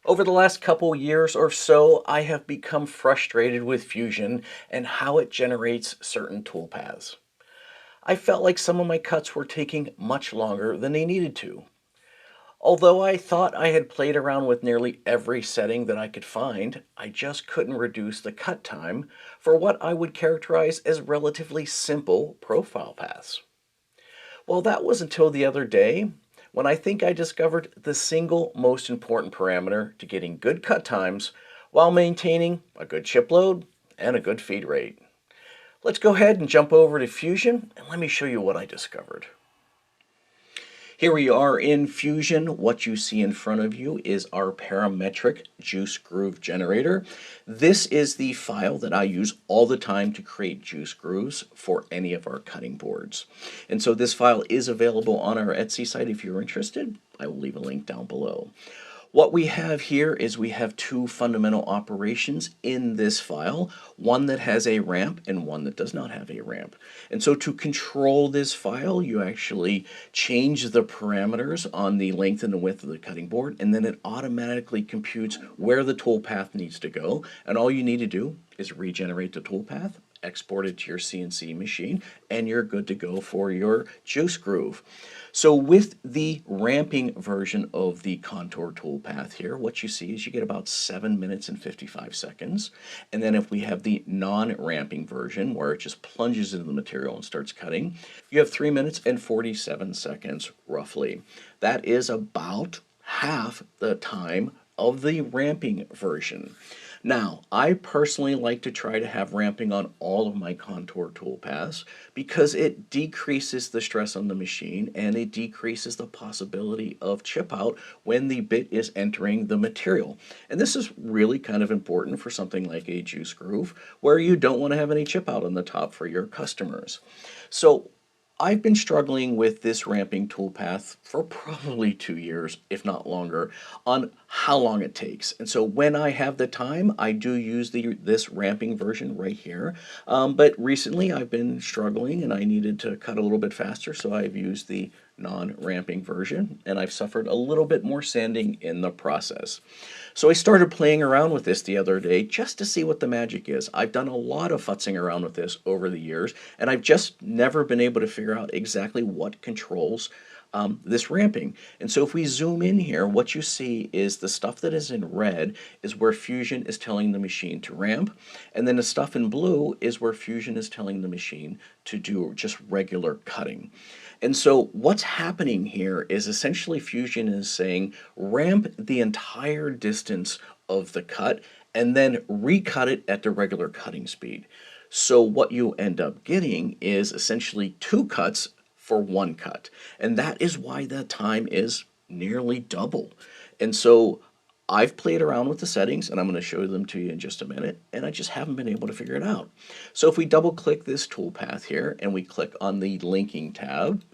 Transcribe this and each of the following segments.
Over the last couple years or so, I have become frustrated with Fusion and how it generates certain toolpaths. I felt like some of my cuts were taking much longer than they needed to. Although I thought I had played around with nearly every setting that I could find, I just couldn't reduce the cut time for what I would characterize as relatively simple profile paths. Well, that was until the other day when I think I discovered the single most important parameter to getting good cut times while maintaining a good chip load and a good feed rate. Let's go ahead and jump over to Fusion and let me show you what I discovered. Here we are in Fusion. What you see in front of you is our parametric juice groove generator. This is the file that I use all the time to create juice grooves for any of our cutting boards. And so this file is available on our Etsy site if you're interested. I will leave a link down below. What we have here is we have two fundamental operations in this file, one that has a ramp and one that does not have a ramp. And so to control this file, you actually change the parameters on the length and the width of the cutting board, and then it automatically computes where the toolpath needs to go. And all you need to do is regenerate the toolpath, export it to your CNC machine, and you're good to go for your juice groove. So with the ramping version of the contour toolpath here, what you see is you get about 7 minutes and 55 seconds. And then if we have the non-ramping version, where it just plunges into the material and starts cutting, you have 3 minutes and 47 seconds roughly. That is about half the time of the ramping version. Now, I personally like to try to have ramping on all of my contour toolpaths because it decreases the stress on the machine and it decreases the possibility of chip out when the bit is entering the material. And this is really kind of important for something like a juice groove where you don't want to have any chip out on the top for your customers. So I've been struggling with this ramping toolpath for probably 2 years, if not longer, on how long it takes. And so when I have the time, I do use this ramping version right here. But recently I've been struggling and I needed to cut a little bit faster, so I've used the non-ramping version, and I've suffered a little bit more sanding in the process. So I started playing around with this the other day just to see what the magic is. I've done a lot of futzing around with this over the years, and I've just never been able to figure out exactly what controls this ramping. And so if we zoom in here, what you see is the stuff that is in red is where Fusion is telling the machine to ramp, and then the stuff in blue is where Fusion is telling the machine to do just regular cutting. And so what's happening here is essentially Fusion is saying ramp the entire distance of the cut and then recut it at the regular cutting speed. So what you end up getting is essentially two cuts for one cut. And that is why the time is nearly double. And so I've played around with the settings and I'm going to show them to you in just a minute, and I just haven't been able to figure it out. So if we double click this toolpath here and we click on the linking tab,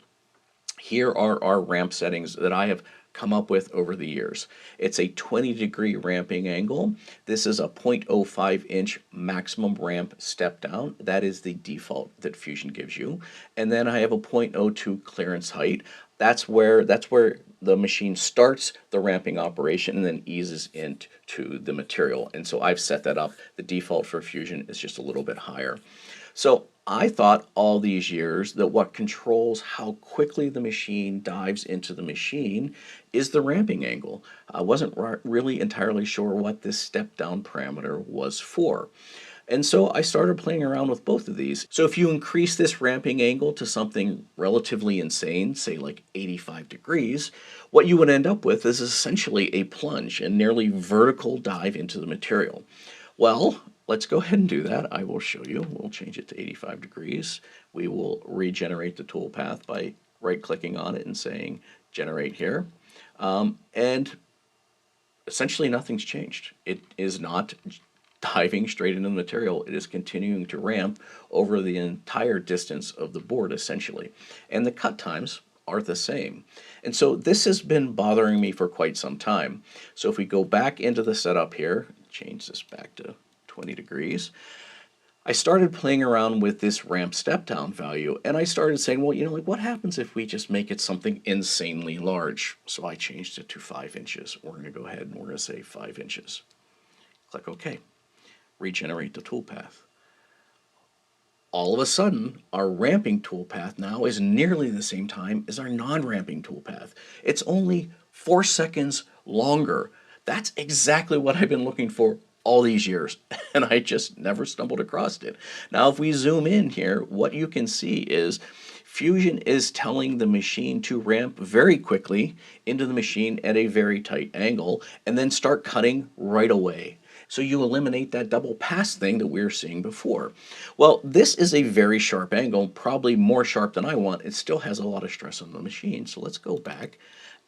here are our ramp settings that I have come up with over the years. It's a 20-degree ramping angle. This is a 0.05-inch maximum ramp step down. That is the default that Fusion gives you. And then I have a 0.02 clearance height. That's where the machine starts the ramping operation and then eases into the material. And so I've set that up. The default for Fusion is just a little bit higher. So I thought all these years that what controls how quickly the machine dives into the machine is the ramping angle. I wasn't really entirely sure what this step down parameter was for. And so I started playing around with both of these. So if you increase this ramping angle to something relatively insane, say like 85 degrees, what you would end up with is essentially a plunge, a nearly vertical dive into the material. Well, let's go ahead and do that. I will show you. We'll change it to 85 degrees. We will regenerate the toolpath by right-clicking on it and saying generate here. And essentially nothing's changed. It is not diving straight into the material. It is continuing to ramp over the entire distance of the board essentially. And the cut times are the same. And so this has been bothering me for quite some time. So if we go back into the setup here, change this back to 20 degrees, I started playing around with this ramp step down value, and I started saying, well, like what happens if we just make it something insanely large? So I changed it to 5 inches. We're going to go ahead and we're going to say 5 inches. Click OK. Regenerate the toolpath. All of a sudden, our ramping toolpath now is nearly the same time as our non-ramping toolpath. It's only 4 seconds longer. That's exactly what I've been looking for all these years, and I just never stumbled across it. Now, if we zoom in here, what you can see is Fusion is telling the machine to ramp very quickly into the machine at a very tight angle and then start cutting right away. So you eliminate that double pass thing that we were seeing before. Well, this is a very sharp angle, probably more sharp than I want. It still has a lot of stress on the machine. So let's go back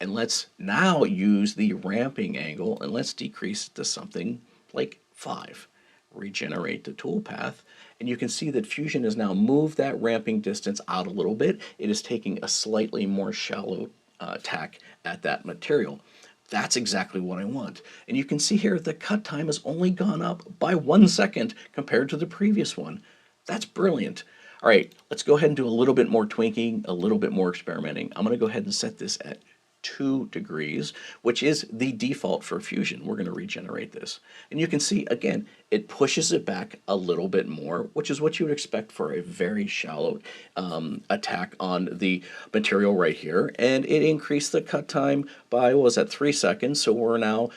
and let's now use the ramping angle and let's decrease it to something like 5. Regenerate the toolpath, and you can see that Fusion has now moved that ramping distance out a little bit. It is taking a slightly more shallow tack at that material. That's exactly what I want. And you can see here the cut time has only gone up by 1 second compared to the previous one. That's brilliant. All right, let's go ahead and do a little bit more tweaking, a little bit more experimenting. I'm going to go ahead and set this at 2 degrees, which is the default for Fusion. We're going to regenerate this. And you can see, again, it pushes it back a little bit more, which is what you would expect for a very shallow attack on the material right here. And it increased the cut time by, what was that, 3 seconds. So we're now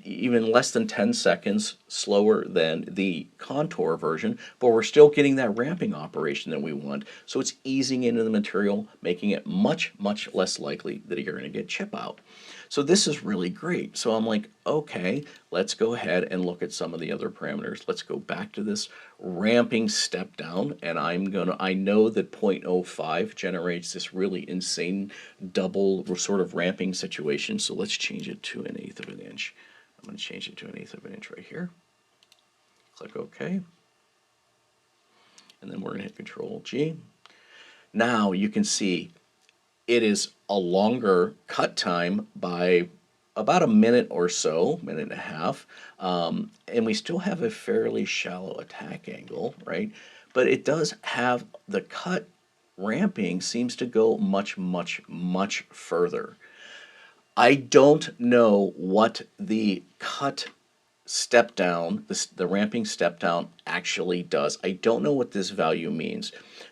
even less than 10 seconds slower than the contour version, but we're still getting that ramping operation that we want. So it's easing into the material, making it much, much less likely that you're going to get chip out. So this is really great. So I'm like, okay, let's go ahead and look at some of the other parameters. Let's go back to this ramping step down, and I know that 0.05 generates this really insane double sort of ramping situation. So let's change it to 1/8 of an inch. I'm going to change it to 1/8 of an inch right here. Click OK. And then we're going to hit Control G. Now you can see it is a longer cut time by about a minute or so, minute and a half, and we still have a fairly shallow attack angle, right? But it does have the cut ramping seems to go much, much, much further. I don't know what the cut step down, the ramping step down actually does. I don't know what this value means,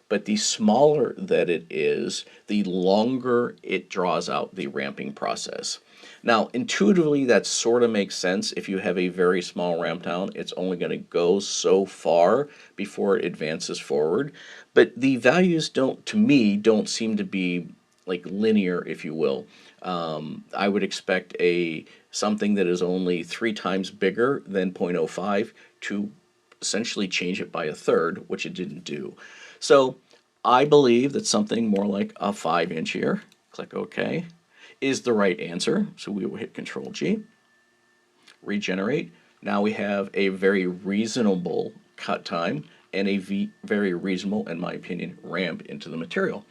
but the smaller that it is, the longer it draws out the ramping process. Now, intuitively, that sort of makes sense. If you have a very small ramp down, it's only going to go so far before it advances forward. But the values to me, don't seem to be like linear, if you will. I would expect something that is only 3 times bigger than 0.05 to essentially change it by a third, which it didn't do. So I believe that something more like a 5-inch here, click OK, is the right answer. So we will hit Control G, regenerate. Now we have a very reasonable cut time and a very reasonable, in my opinion, ramp into the material.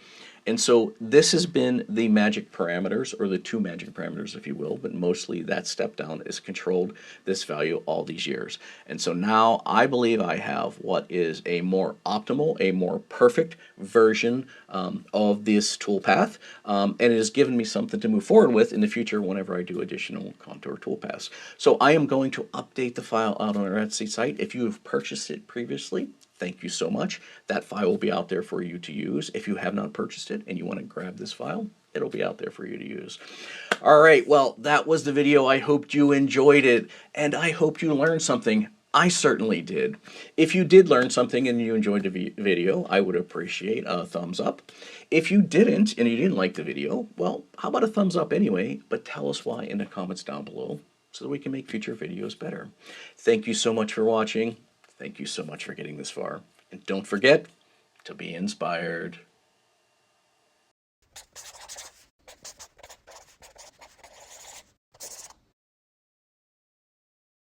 And so this has been the magic parameters, or the 2 magic parameters, if you will, but mostly that step down is controlled this value all these years. And so now I believe I have what is a more optimal, a more perfect version of this toolpath, and it has given me something to move forward with in the future whenever I do additional contour toolpaths. So I am going to update the file out on our Etsy site. If you have purchased it previously, thank you so much. That file will be out there for you to use. If you have not purchased it and you want to grab this file, it'll be out there for you to use. All right, well, that was the video. I hoped you enjoyed it, and I hope you learned something. I certainly did. If you did learn something and you enjoyed the video, I would appreciate a thumbs up. If you didn't and you didn't like the video, well, how about a thumbs up anyway, but tell us why in the comments down below so that we can make future videos better. Thank you so much for watching. Thank you so much for getting this far. And don't forget to be inspired.